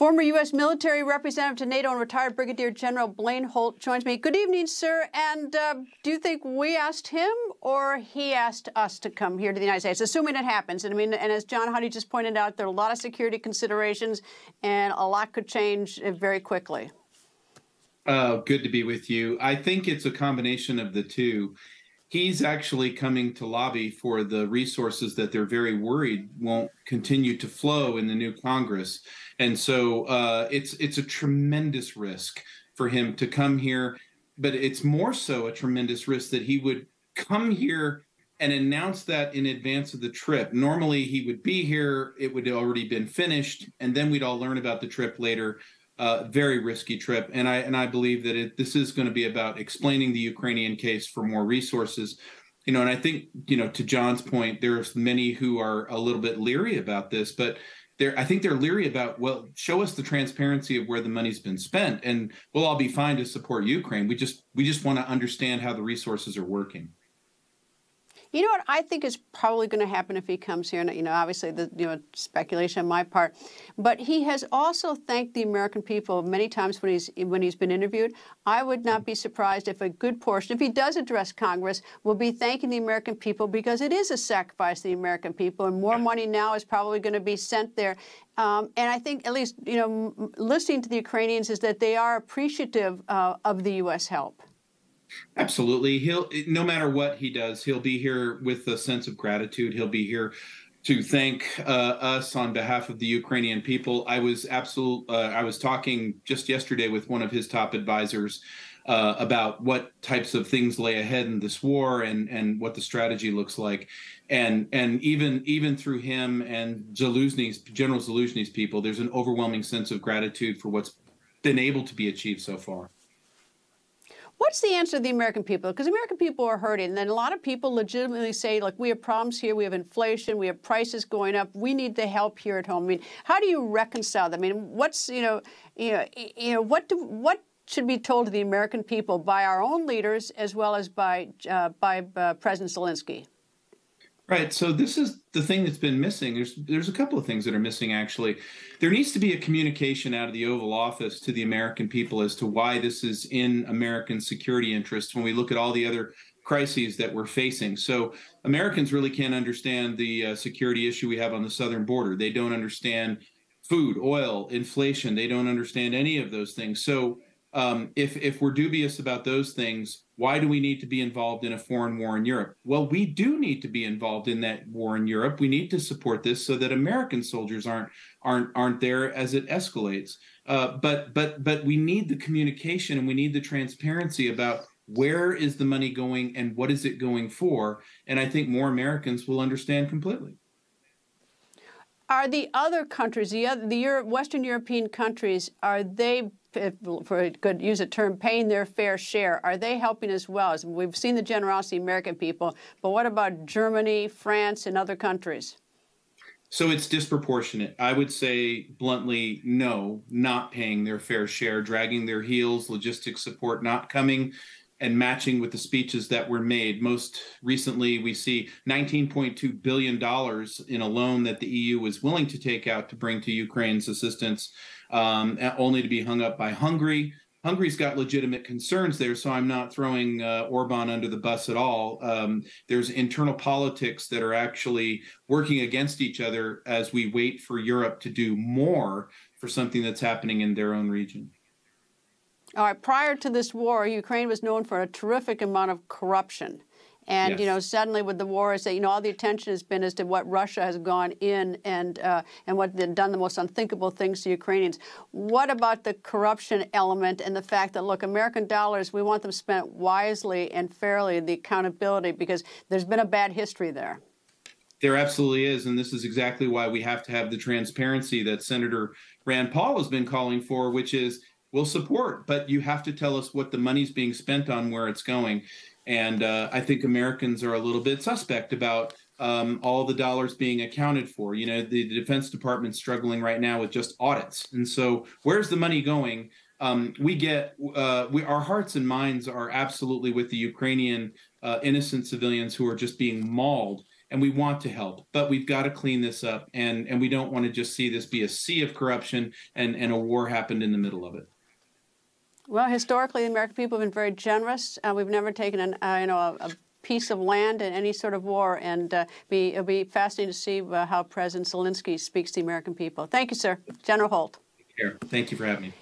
Former U.S. military representative to NATO and retired Brigadier General Blaine Holt joins me. Good evening, sir. And do you think we asked him or he asked us to come here to the United States, assuming it happens? And I mean, and as John Huddy just pointed out, there are a lot of security considerations and a lot could change very quickly. Good to be with you. I think it's a combination of the two. He's actually coming to lobby for the resources that they're very worried won't continue to flow in the new Congress. And so it's a tremendous risk for him to come here. But it's more so a tremendous risk that he would come here and announce that in advance of the trip. Normally, he would be here. It would have already been finished. And then we'd all learn about the trip later. Very risky trip. And I believe that this is going to be about explaining the Ukrainian case for more resources. And I think, to John's point, there's many who are a little bit leery about this, but I think they're leery about, well, show us the transparency of where the money's been spent and we'll all be fine to support Ukraine. We just want to understand how the resources are working. You know what I think is probably going to happen if he comes here, and obviously speculation on my part, but he has also thanked the American people many times when he's been interviewed. I would not be surprised if a good portion, if he does address Congress, will be thanking the American people because it is a sacrifice to the American people, and more money now is probably going to be sent there. And I think, at least listening to the Ukrainians, is that they are appreciative of the U.S. help. Absolutely. No matter what he does, he'll be here with a sense of gratitude. He'll be here to thank us on behalf of the Ukrainian people. I was talking just yesterday with one of his top advisors about what types of things lay ahead in this war and what the strategy looks like. And even through him and General Zelensky's people, there's an overwhelming sense of gratitude for what's been able to be achieved so far. What's the answer to the American people? Because the American people are hurting. And then a lot of people legitimately say, like, we have problems here. We have inflation. We have prices going up. We need the help here at home. I mean, how do you reconcile that? I mean, what should be told to the American people by our own leaders as well as by President Zelenskyy? Right. So this is the thing that's been missing. There's a couple of things that are missing, actually. There needs to be a communication out of the Oval Office to the American people as to why this is in American security interests when we look at all the other crises that we're facing. So Americans really can't understand the security issue we have on the southern border. They don't understand food, oil, inflation. They don't understand any of those things. So if we're dubious about those things, why do we need to be involved in a foreign war in Europe? Well, we do need to be involved in that war in Europe. We need to support this so that American soldiers aren't there as it escalates. But we need the communication and we need the transparency about where is the money going and what is it going for. And I think more Americans will understand completely. Are the other countries, the Western European countries, are they, if I could use a term, paying their fair share? Are they helping as well? We've seen the generosity of American people, but what about Germany, France, and other countries? So it's disproportionate. I would say bluntly, no, not paying their fair share, dragging their heels, logistics support not coming and matching with the speeches that were made. Most recently, we see $19.2 billion in a loan that the EU was willing to take out to bring to Ukraine's assistance, only to be hung up by Hungary. Hungary's got legitimate concerns there, so I'm not throwing Orban under the bus at all. There's internal politics that are actually working against each other as we wait for Europe to do more for something that's happening in their own region. All right. Prior to this war, Ukraine was known for a terrific amount of corruption. And, yes. Suddenly with the war, is that, all the attention has been as to what Russia has gone in and what they've done the most unthinkable things to Ukrainians. What about the corruption element and the fact that, look, American dollars, we want them spent wisely and fairly, the accountability, because there's been a bad history there. There absolutely is. And this is exactly why we have to have the transparency that Senator Rand Paul has been calling for, which is, we'll support, but you have to tell us what the money's being spent on, where it's going. And I think Americans are a little bit suspect about all the dollars being accounted for. The Defense Department's struggling right now with just audits. And so where's the money going? Our hearts and minds are absolutely with the Ukrainian innocent civilians who are just being mauled. and we want to help, but we've got to clean this up, and we don't want to just see this be a sea of corruption and a war happened in the middle of it. Well, historically, the American people have been very generous. We've never taken a piece of land in any sort of war, and it'll be fascinating to see how President Zelenskyy speaks to the American people. Thank you, sir. General Holt. Thank you for having me.